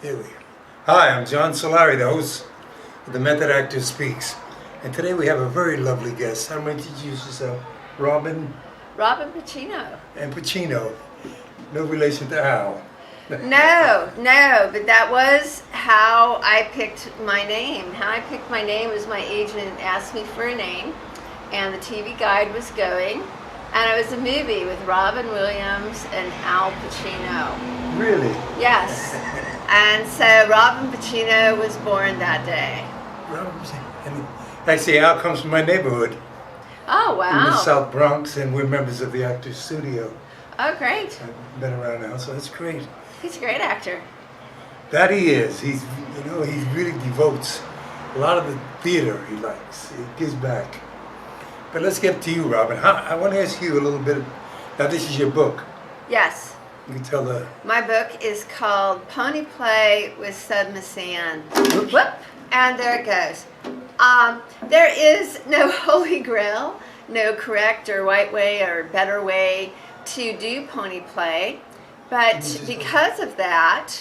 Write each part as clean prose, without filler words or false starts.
Here we go. Hi, I'm John Solari, the host of The Method Actor Speaks. And today we have a very lovely guest. I'm going to introduce yourself. Robin Pachino. and Pachino. No relation to Al. No, but that was how I picked my name. How I picked my name was my agent asked me for a name, and the TV guide was going, and it was a movie with Robin Williams and Al Pacino. Really? Yes. And so Robin Pachino was born that day. And actually, Al comes from my neighborhood. Oh, In the wow. South Bronx, and we're members of the Actors Studio. Oh, great. I've been around now, so that's great. He's a great actor. That he is. He really devotes a lot of the theater he likes. He gives back. But let's get to you, Robin. I want to ask you a little bit. Now, this is your book. Yes. You can tell the. My book is called Pony Play with Sud Massan. Oops. Whoop! And there it goes. There is no holy grail, no correct or right way or better way to do pony play, but because of that,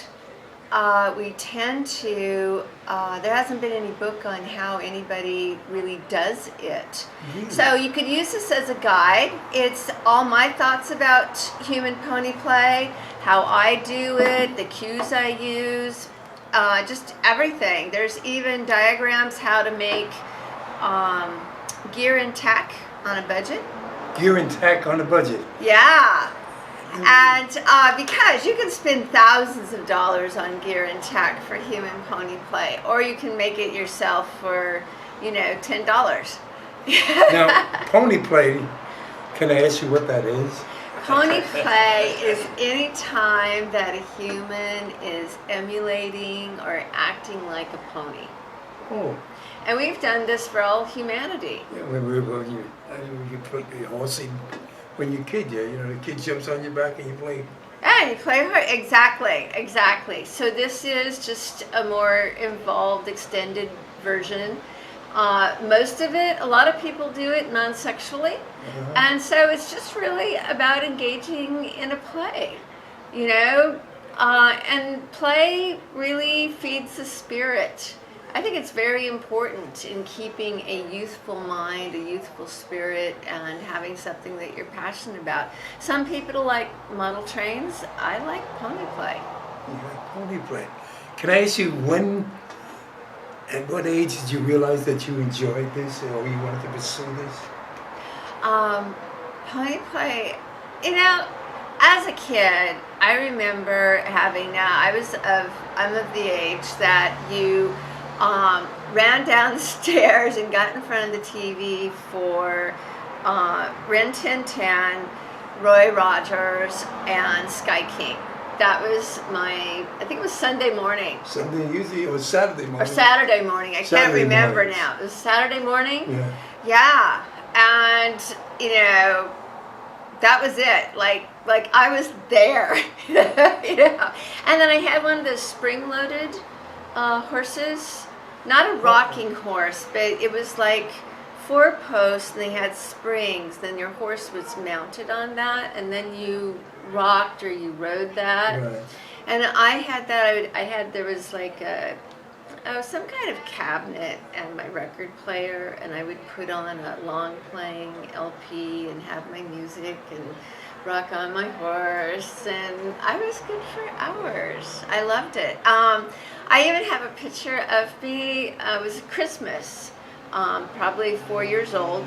we tend to, there hasn't been any book on how anybody really does it. Really? So you could use this as a guide. It's all my thoughts about human pony play, how I do it, the cues I use, just everything. There's even diagrams how to make gear and tech on a budget. Gear and tech on a budget. Yeah. And because you can spend thousands of dollars on gear and tech for human pony play, or you can make it yourself for, $10. Now, pony play, can I ask you what that is? Pony play is any time that a human is emulating or acting like a pony. Oh. And we've done this for all humanity. Yeah, when you put the horse in, when you're a kid, the kid jumps on your back and you play. Yeah, you play her. Exactly. So this is just a more involved, extended version. Most of it, a lot of people do it non-sexually. And so it's just really about engaging in a play, and play really feeds the spirit. I think it's very important in keeping a youthful mind, a youthful spirit, and having something that you're passionate about. Some people like model trains. I like pony play. You like pony play. Can I ask you at what age did you realize that you enjoyed this or you wanted to pursue this? Pony play, as a kid, I remember having, I'm of the age that you ran down the stairs and got in front of the TV for Rin Tin Tin, Roy Rogers, and Sky King. That was I think it was Sunday morning. Usually it was Saturday morning. Or Saturday morning. I can't remember now. It was Saturday morning? Yeah. And, that was it. Like I was there, And then I had one of those spring-loaded horses. Not a rocking horse, but it was like 4 posts and they had springs. Then your horse was mounted on that, and then you rocked or you rode that. Right. And I had that. There was like some kind of cabinet and my record player, and I would put on a long playing LP and have my music and rock on my horse, and I was good for hours. I loved it. I even have a picture of me, it was Christmas, probably 4 years old,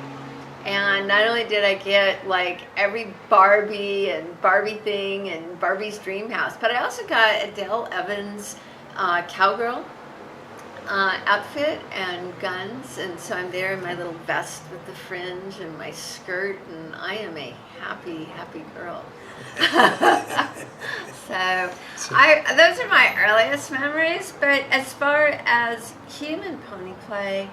and not only did I get like every Barbie and Barbie thing and Barbie's Dream House, but I also got Adele Evans' cowgirl outfit and guns, and so I'm there in my little vest with the fringe and my skirt, and I am a happy girl. So those are my earliest memories, but as far as human pony play,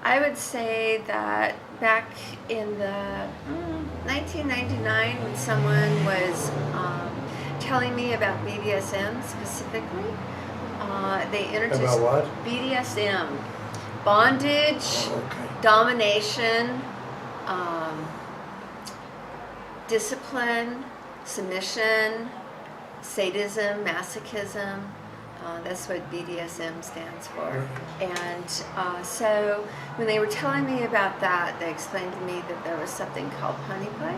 I would say that back in the 1999, when someone was telling me about BDSM specifically, they introduced About what? BDSM, bondage, domination, discipline, submission, sadism, masochism, That's what BDSM stands for. And so when they were telling me about that, they explained to me that there was something called pony play.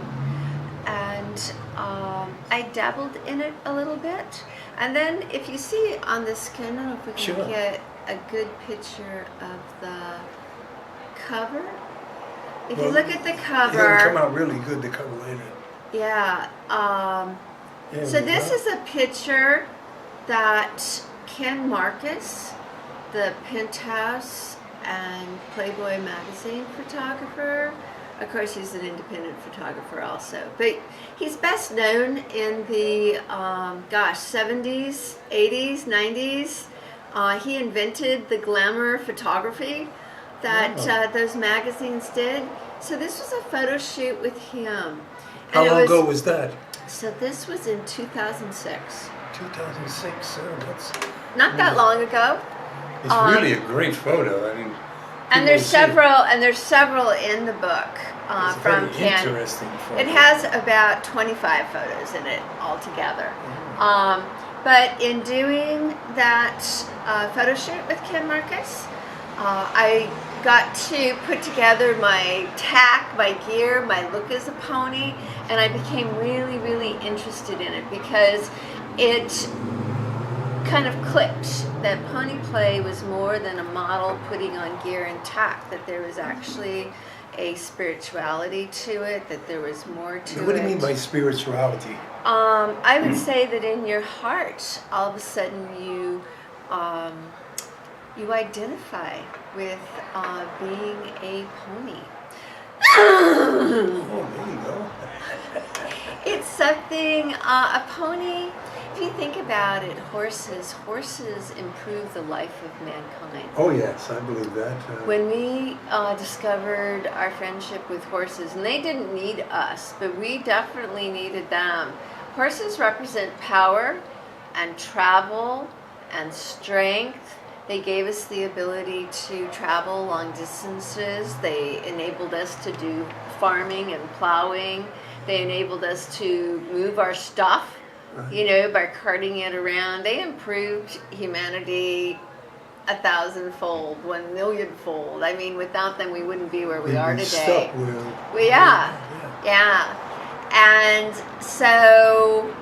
And I dabbled in it a little bit. And then if you see on the skin, I don't know if we can Sure. get a good picture of the cover. If you look at the It'll cover, come out really good, the cover later. yeah. There So we this go. is a picture that Ken Marcus, the Penthouse and Playboy magazine photographer, of course he's an independent photographer also, but he's best known in the 70s, 80s, 90s. He invented the glamour photography that those magazines did. So this was a photo shoot with him. How And it long ago was that? So this was in 2006. 2006, so that's... Not that long ago. It's really a great photo. I mean, And there's people see several in the book it's a from very Ken. interesting photo. It has about 25 photos in it altogether. But in doing that photo shoot with Ken Marcus, I got to put together my tack, my gear, my look as a pony, and I became really, really interested in it because it kind of clicked that pony play was more than a model putting on gear and tack, that there was actually a spirituality to it, that there was more to it. What do you mean by spirituality? I would say that in your heart, all of a sudden you identify with being a pony. Oh, there you go. It's something, a pony, if you think about it, horses improve the life of mankind. Oh, yes, I believe that. When we discovered our friendship with horses, and they didn't need us, but we definitely needed them. Horses represent power and travel and strength. They gave us the ability to travel long distances. They enabled us to do farming and plowing. They enabled us to move our stuff, you know, by carting it around. They improved humanity 1,000-fold, 1,000,000-fold. I mean, without them, we wouldn't be where we are today. Stuck Yeah. And so,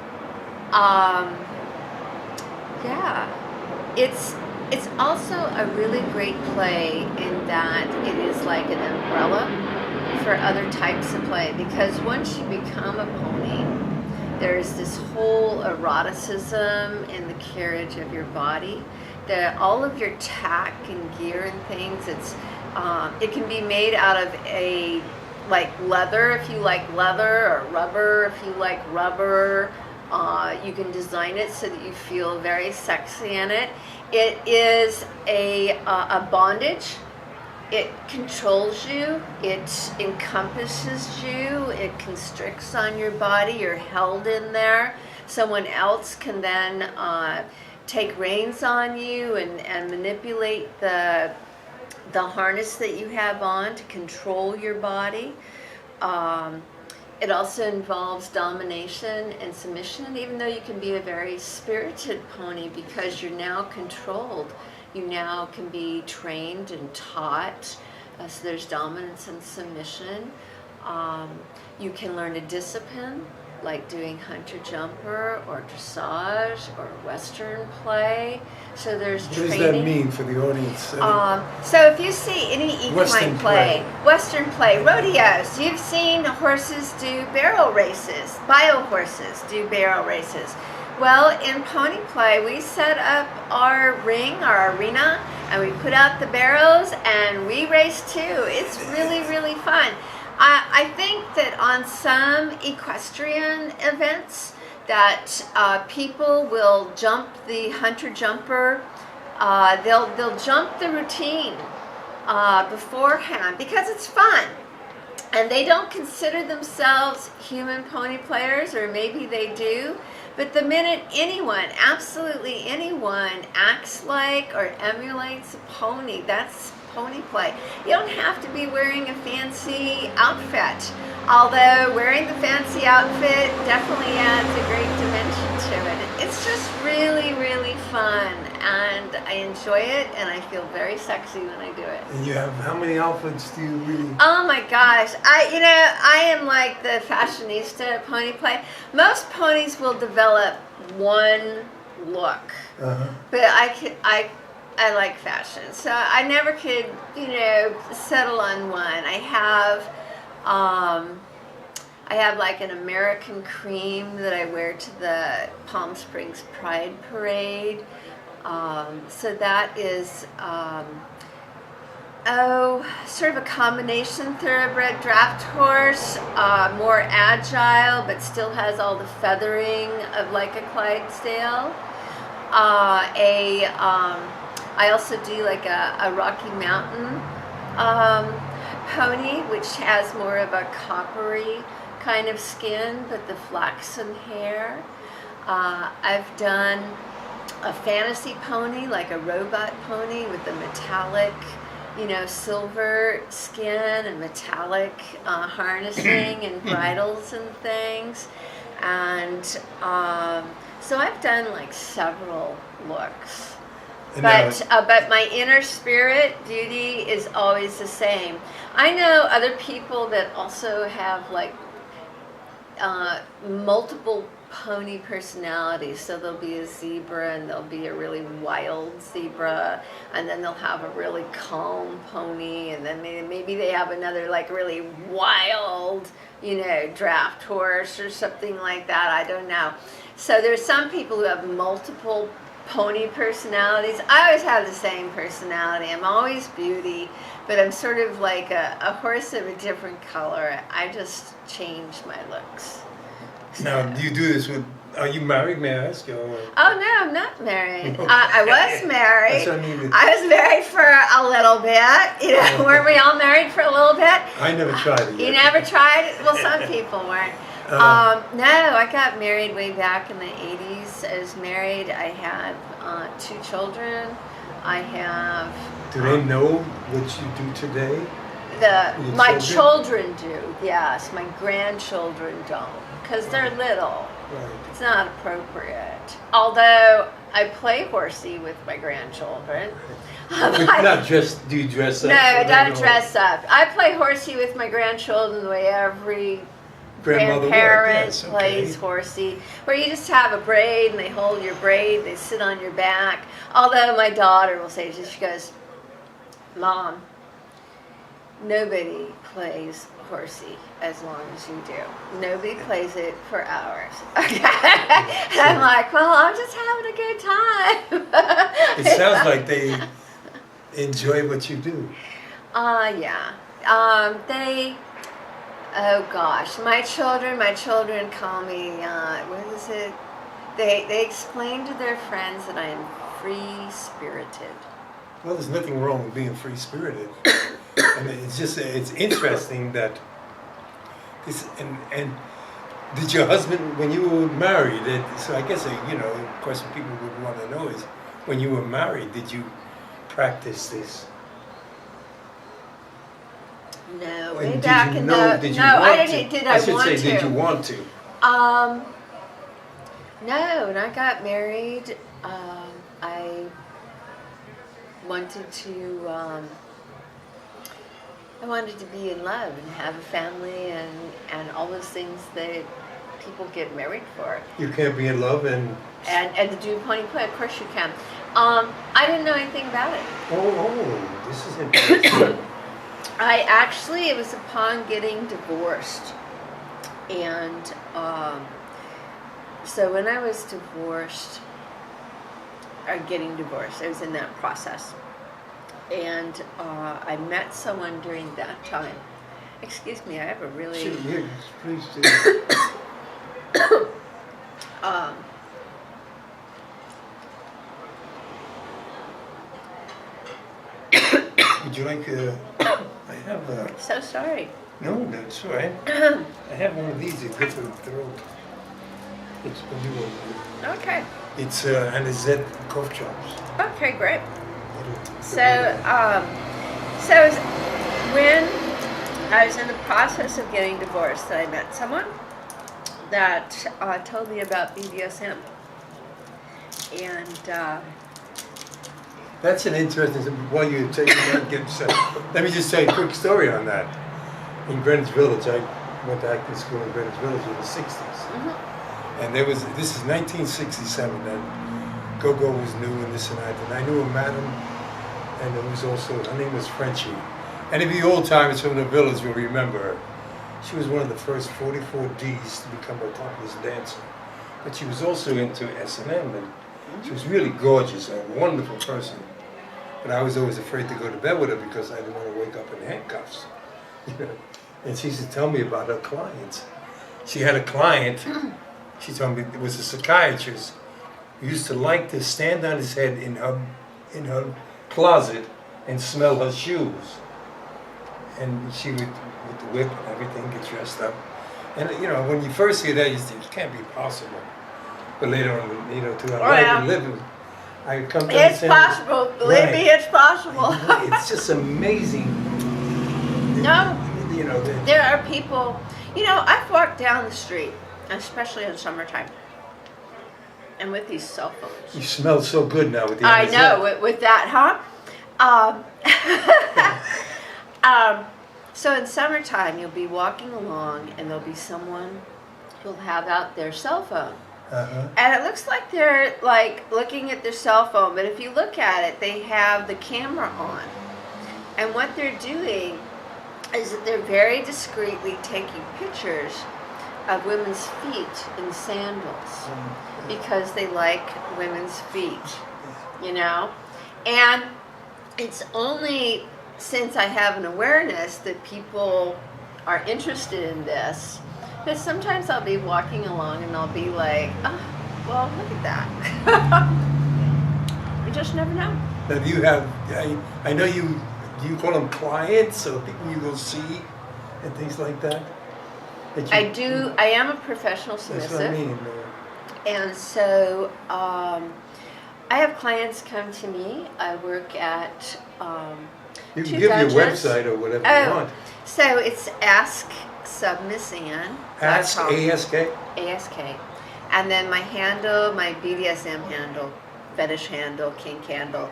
it's also a really great play in that it is like an umbrella for other types of play, because once you become a pony, there's this whole eroticism in the carriage of your body. All of your tack and gear and things, it can be made out of like leather if you like leather, or rubber if you like rubber. You can design it so that you feel very sexy in it. It is a bondage. It controls you. It encompasses you. It constricts on your body. You're held in there. Someone else can then take reins on you and manipulate the harness that you have on to control your body. It also involves domination and submission, even though you can be a very spirited pony because you're now controlled. You now can be trained and taught, so there's dominance and submission. You can learn a discipline, like doing hunter-jumper or dressage or Western play. So there's What training. does that mean for the audience? So if you see any equine play, Western play, rodeos, you've seen horses do barrel races, bio horses do barrel races. Well, in pony play, we set up our ring, our arena, and we put out the barrels and we race too. It's really, really fun. I think that on some equestrian events that people will jump the hunter-jumper. They'll jump the routine beforehand because it's fun. And they don't consider themselves human pony players, or maybe they do, But the minute anyone, absolutely anyone, acts like or emulates a pony, that's pony play. You don't have to be wearing a fancy outfit. Although wearing the fancy outfit definitely adds a great dimension to it. It's just really, really fun, and I enjoy it, and I feel very sexy when I do it. And you have, how many outfits do you really? Oh my gosh, I am like the fashionista at pony play. Most ponies will develop one look, but I like fashion, so I never could, settle on one. I have like an American cream that I wear to the Palm Springs Pride Parade. So that is, sort of a combination thoroughbred draft horse, more agile, but still has all the feathering of like a Clydesdale. I also do like a Rocky Mountain pony, which has more of a coppery kind of skin, but the flaxen hair. I've done a fantasy pony, like a robot pony with the metallic, silver skin and metallic harnessing and bridles and things. And so I've done like several looks. But my inner spirit beauty is always the same. I know other people that also have like multiple pony personalities. So there'll be a zebra, and there'll be a really wild zebra, and then they'll have a really calm pony, and then maybe they have another like really wild, draft horse or something like that. I don't know. So there's some people who have multiple pony personalities. I always have the same personality. I'm always beauty, but I'm sort of like a horse of a different color. I just change my looks. So. Now, do you do this with, are you married, may I ask? Oh, no, I'm not married. I was married. That's what I mean. I was married for a little bit. Weren't we all married for a little bit? I never tried it yet. You never tried it? Well, some people weren't. No, I got married way back in the 80s. I was married. I had 2 children. I have... Do they know what you do today? My children do, yes. My grandchildren don't, because they're little. Right. It's not appropriate. Although I play horsey with my grandchildren. Not just, do you dress up? No, I don't dress up. I play horsey with my grandchildren the way every grandparent plays horsey, where you just have a braid and they hold your braid, they sit on your back. Although my daughter will say, she goes, Mom, nobody plays horsey as long as you do. Nobody plays it for hours. Okay? And I'm like, well, I'm just having a good time. It sounds like they enjoy what you do. Yeah. Oh gosh, my children call me, what is it? They explain to their friends that I am free-spirited. Well, there's nothing wrong with being free-spirited. And it's interesting that this, and did your husband, when you were married, so I guess, of course what people would want to know is, when you were married, did you practice this? No, And way back in the... I didn't. Did I want to? I should say, did you want to? No, when I got married, I wanted to... I wanted to be in love and have a family and all those things that people get married for. You can't be in love and to do pony play, of course you can. I didn't know anything about it. Oh, this is interesting. It was upon getting divorced. And so when I was divorced, or getting divorced, I was in that process. And I met someone during that time. Excuse me, I have a really... Sure, yes, please do. Would you like I have a... So sorry. No, that's all right. I have one of these that good for the throat. It's unbelievable. Okay. It's and it's at coffee shops. Okay, great. It'll- So, so when I was in the process of getting divorced, I met someone that told me about BDSM, and That's an interesting. While you're taking that, let me just tell you a quick story on that. In Greenwich Village, I went to acting school in Greenwich Village in the '60s, and this is 1967, and go-go was new and this and that, and I knew a madam, and there was also, her name was Frenchie, and if you old-timers from the village will remember her, she was one of the first 44 Ds to become a topless dancer, but she was also into S&M, and she was really gorgeous, a wonderful person, but I was always afraid to go to bed with her because I didn't want to wake up in handcuffs. And she used to tell me about her clients. She had a client, she told me it was a psychiatrist, who used to like to stand on his head in her closet and smell her shoes. And she would, with the whip and everything, get dressed up. And when you first hear that, you think, it can't be possible. But later on, throughout life and living, I come to it's understand. possible. Believe me, it's possible. It's just amazing. No. That There are people, I've walked down the street, especially in summertime, and with these cell phones. you smell so good now with the I NSF. know, with that, huh? So in summertime, you'll be walking along, and there'll be someone who'll have out their cell phone. Uh-huh. And it looks like they're looking at their cell phone, but if you look at it, they have the camera on. And what they're doing is that they're very discreetly taking pictures of women's feet in sandals because they like women's feet, And it's only since I have an awareness that people are interested in this that sometimes I'll be walking along and I'll be like, oh, well, look at that. You just never know. Now, do you have, I know do you call them clients or people you go see and things like that? I do. I am a professional submissive. That's what I mean. And so I have clients come to me. I work at You can two give dungeons. your website or whatever you want. So it's AskSubmissan. Ask, A-S-K? ASK. And then my handle, my BDSM handle, fetish handle, kink handle,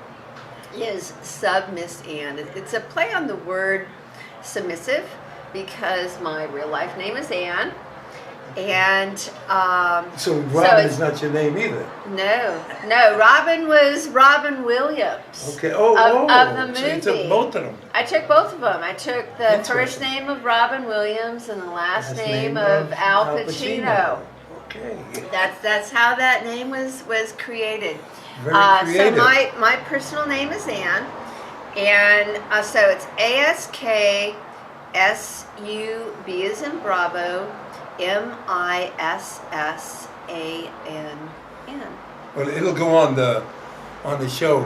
is Submissan. It's a play on the word submissive because my real life name is Anne. And So Robin is not your name either. No. Robin was Robin Williams. Okay. Of the movie. So you took both of them. I took both of them. I took the Interesting. first name of Robin Williams and the last name of Al Pacino. Okay. That's how that name was created. Very So creative. my personal name is Anne, and so it's ASKSUB as in Bravo, MISSANN. Well, it'll go on the show.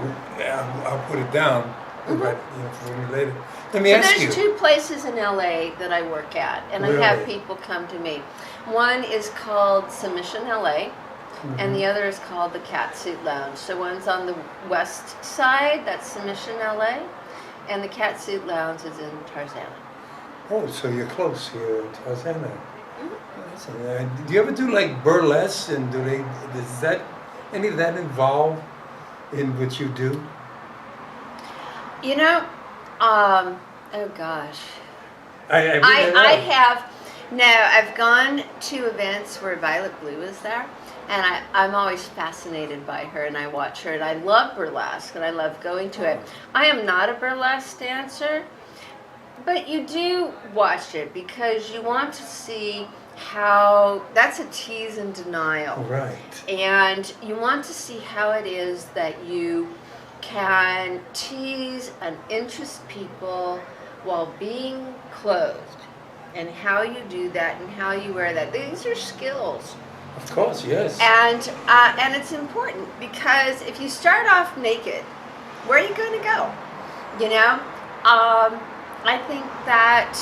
I'll put it down. Right, for me later. Let me ask you. There's two places in LA that I work at, and Really? I have people come to me. One is called Submission LA, and the other is called the Catsuit Lounge. So one's on the west side, that's Submission LA, and the Catsuit Lounge is in Tarzana. Oh, so you're close here in Tarzana. Do you ever do like burlesque, and does that any of that involve in what you do? Oh gosh. I I've gone to events where Violet Blue is there, and I'm always fascinated by her, and I watch her, and I love burlesque, and I love going to it. I am not a burlesque dancer, but you do watch it because you want to see how that's a tease and denial. Right. And you want to see how it is that you can tease and interest people while being clothed, and how you do that and how you wear that. These are skills. Of course, yes. And it's important because if you start off naked, where are you going to go? I think that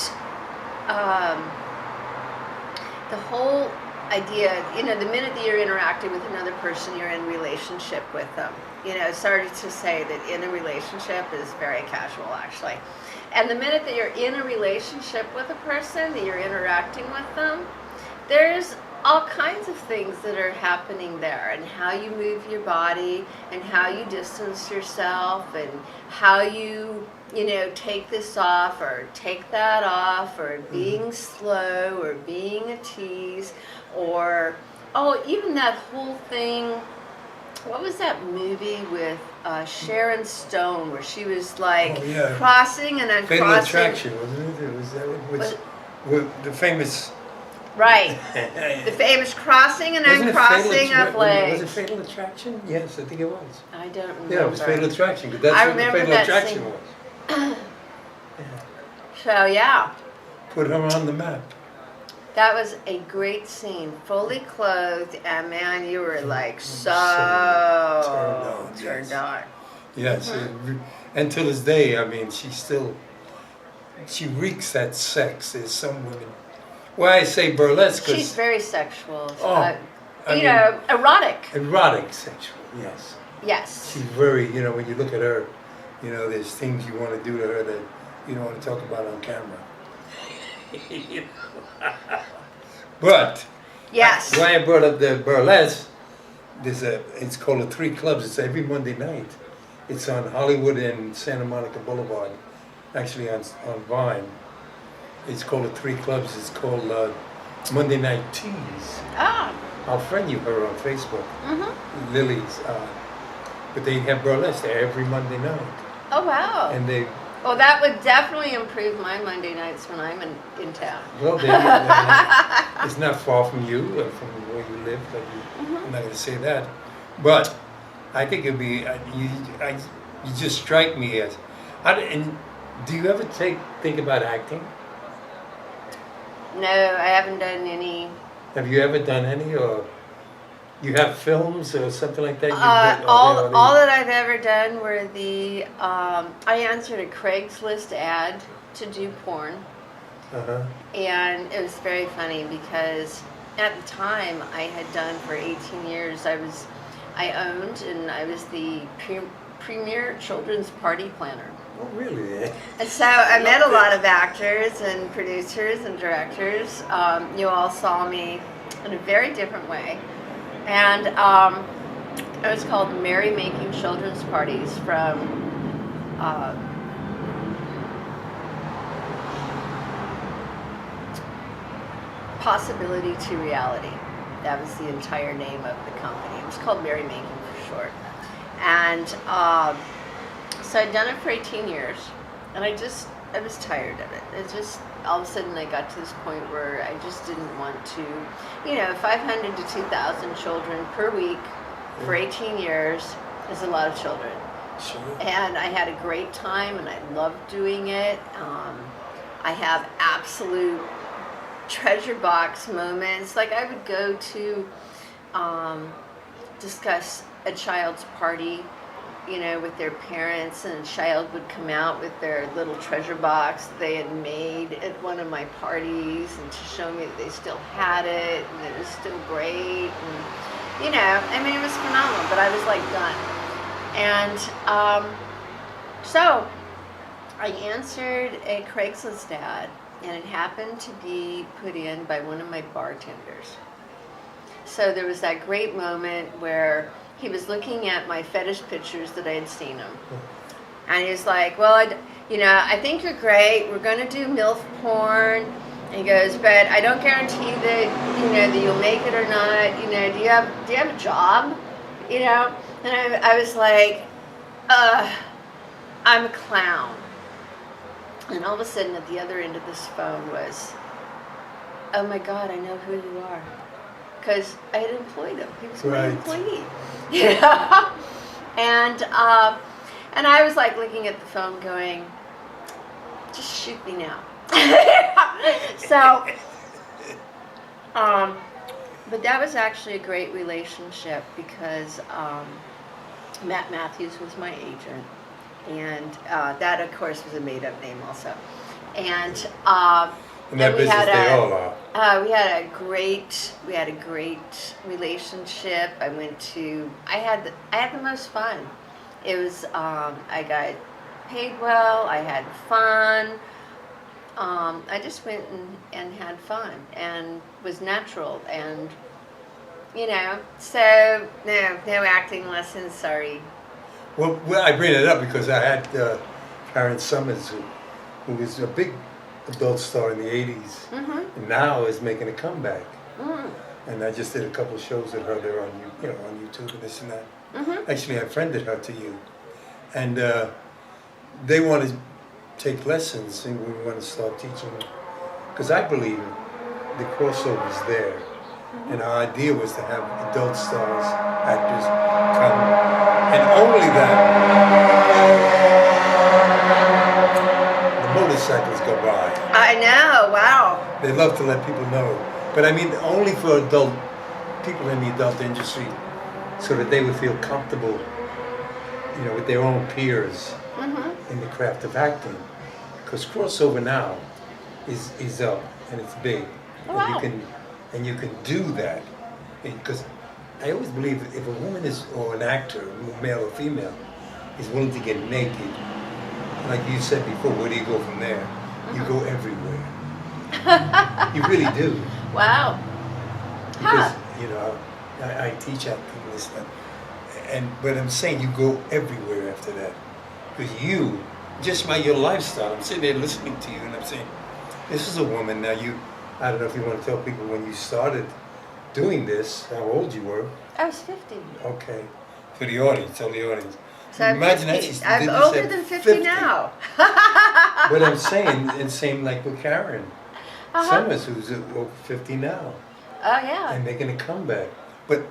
the whole idea, you know, the minute that you're interacting with another person, you're in relationship with them. You know, started to say that in a relationship is very casual, actually. And the minute that you're in a relationship with a person, that you're interacting with them, there's all kinds of things that are happening there, and how you move your body, and how you distance yourself, and how you know, take this off or take that off, or being slow, or being a tease, or, oh, even that whole thing. What was that movie with Sharon Stone where she was like crossing and uncrossing? Fatal Attraction, wasn't it? Was that with the famous... Right. The famous crossing and uncrossing of legs. Was it Fatal Attraction? Yes, I think it was. I don't remember. Yeah, it was Fatal Attraction, but that's what the Fatal Attraction was. Yeah. So, yeah. Put her on the map. That was a great scene, fully clothed, and man, you were like so turned on. Yes, and to this day, I mean, she reeks that sex. There's some women. Well, I say burlesque because she's very sexual. You know, erotic. Erotic sexual, yes. Yes. She's very, you know, when you look at her, you know, there's things you want to do to her that you don't want to talk about on camera. But yes, why I brought up the burlesque, it's called the 3 Clubs. It's every Monday night. It's on Hollywood and Santa Monica Boulevard, actually on Vine. It's called the 3 Clubs. It's called Monday Night Teas. Ah. I'll friend you her on Facebook. Lily's. But they have burlesque there every Monday night. Oh wow. And they. Well, that would definitely improve my Monday nights when I'm in town. Well, it's not far from you, from where you live. I'm not going to say that, but I think it'd be you just strike me as. And do you ever think about acting? No, I haven't done any. Have you ever done any, or you have films or something like that? All that I've ever done were I answered a Craigslist ad to do porn. And it was very funny because at the time I had done for 18 years, I owned and I was the premier children's party planner. Oh, really? And so I met a lot of actors and producers and directors. You all saw me in a very different way. And it was called Merry Making Children's Parties from Possibility to Reality. That was the entire name of the company. It was called Merry Making for short. And so I'd done it for 18 years, and I was tired of it. It just, all of a sudden I got to this point where I just didn't want to, 500 to 2,000 children per week for 18 years is a lot of children. Sure. And I had a great time, and I loved doing it. I have absolute treasure box moments. Like I would go to discuss a child's party, with their parents, and a child would come out with their little treasure box they had made at one of my parties, and to show me that they still had it, and it was still great, and it was phenomenal, but I was like done. And so I answered a Craigslist ad, and it happened to be put in by one of my bartenders. So there was that great moment where he was looking at my fetish pictures that I had seen him. And he was like, well, I think you're great. We're going to do MILF porn. And he goes, but I don't guarantee that, that you'll make it or not. Do you have a job? And I was like, I'm a clown. And all of a sudden at the other end of this phone was, oh my God, I know who you are. Because I had employed him. He was my employee. And I was like looking at the phone going, just shoot me now. So, but that was actually a great relationship because Matt Matthews was my agent. And that, of course, was a made-up name also. And In that we business, had they all are. we had a great relationship. I had the most fun. It was, I got paid well, I had fun. I just went and had fun and was natural and, so no acting lessons, sorry. Well, I bring it up because I had Karen Summers, who was a big adult star in the 80s, and now is making a comeback. And I just did a couple of shows with her there on on YouTube and this and that. Actually, I friended her to you, and they want to take lessons, and we want to start teaching, because I believe the crossover is there, and our idea was to have adult stars, actors come, and only that. The motorcycles go by. I know, wow. They love to let people know, but I mean only for adult people in the adult industry, so that they would feel comfortable, with their own peers in the craft of acting. Because crossover now is up and it's big, Oh, wow. and you can do that. Because I always believe if a woman or an actor, male or female, is willing to get naked, like you said before, where do you go from there? You go everywhere. You really do. Wow. Because I teach acting and stuff, but I'm saying you go everywhere after that, because just by your lifestyle, I'm sitting there listening to you, and I'm saying, this is a woman. Now I don't know if you want to tell people when you started doing this, how old you were. I was 50. Okay, for the audience, tell the audience. So I'm Imagine 50. that I'm older than 50 now. But I'm saying, it's same like with Karen Summers, who's 50 now. Oh, yeah. And making a comeback. But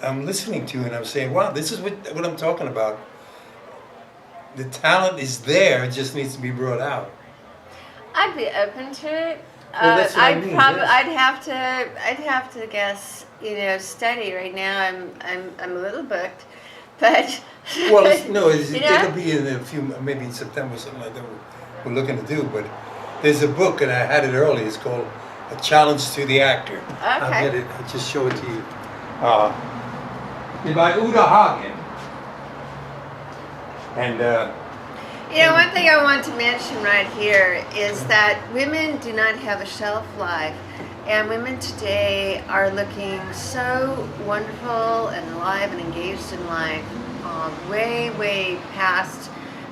I'm listening to you and I'm saying, wow, this is what I'm talking about. The talent is there, it just needs to be brought out. I'd be open to it. Well, that's what I mean, yes. I'd have to guess, study. Right now I'm a little booked, but well, it'll be in a few, maybe in September or something like that. We're looking to do, but there's a book, and I had it early. It's called A Challenge to the Actor. Okay. I'll get it. I'll just show it to you. It's by Uda Hagen. And one thing I want to mention right here is that women do not have a shelf life, and women today are looking so wonderful and alive and engaged in life, way past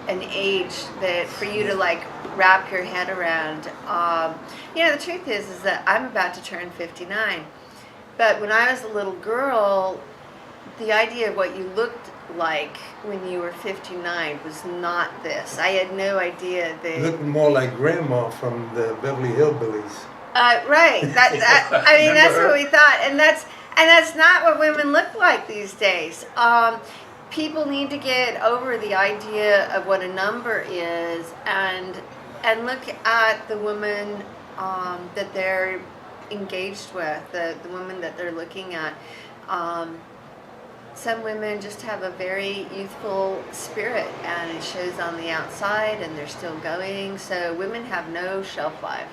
an age that for you to wrap your head around. The truth is that I'm about to turn 59, but when I was a little girl, the idea of what you looked like when you were 59 was not this. I had no idea that. You look more like Grandma from the Beverly Hillbillies. Right. That's what we thought, and that's not what women look like these days. People need to get over the idea of what a number is, and look at the woman that they're engaged with, the woman that they're looking at. Some women just have a very youthful spirit, and it shows on the outside, and they're still going. So women have no shelf life.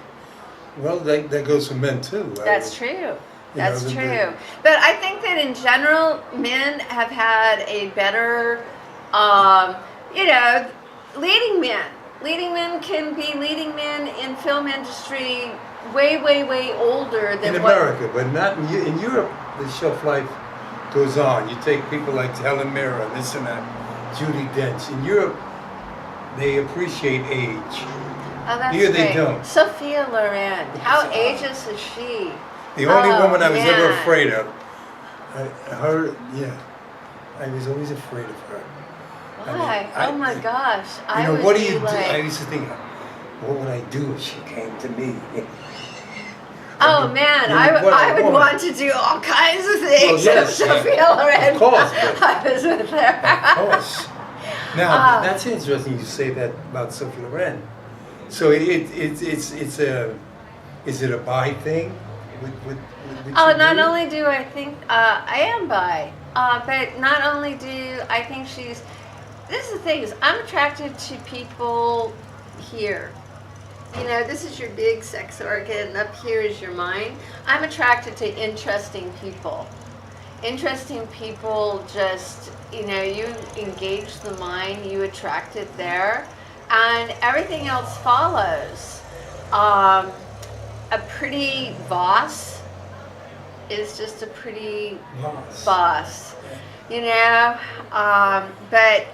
Well, that goes for men too. That's true. That's true. But I think that in general, men have had a better, leading men. Leading men can be leading men in film industry way older than in America, but not in Europe. The shelf life goes on. You take people like Helen Mirren, this and that, Judi Dench. In Europe, they appreciate age. Oh, that's Here great. they don't. Sophia Loren. How ageless is she? The only woman I was ever man. afraid of. I was always afraid of her. Why? Oh my gosh. What do you do? I used to think, what would I do if she came to me? Oh man, I would want to do all kinds of things with Sophia Loren. Of course. I was with her. Of course. Now, that's interesting you say that about Sophia Loren. So is it a bi thing? With Not only do I think I am bi, but not only do I think this is the thing, is I'm attracted to people here. you know, this is your big sex organ, and up here is your mind. I'm attracted to interesting people. Interesting people just, you know, you engage the mind, you attract it there, and everything else follows. A pretty boss is just a pretty boss, you know, but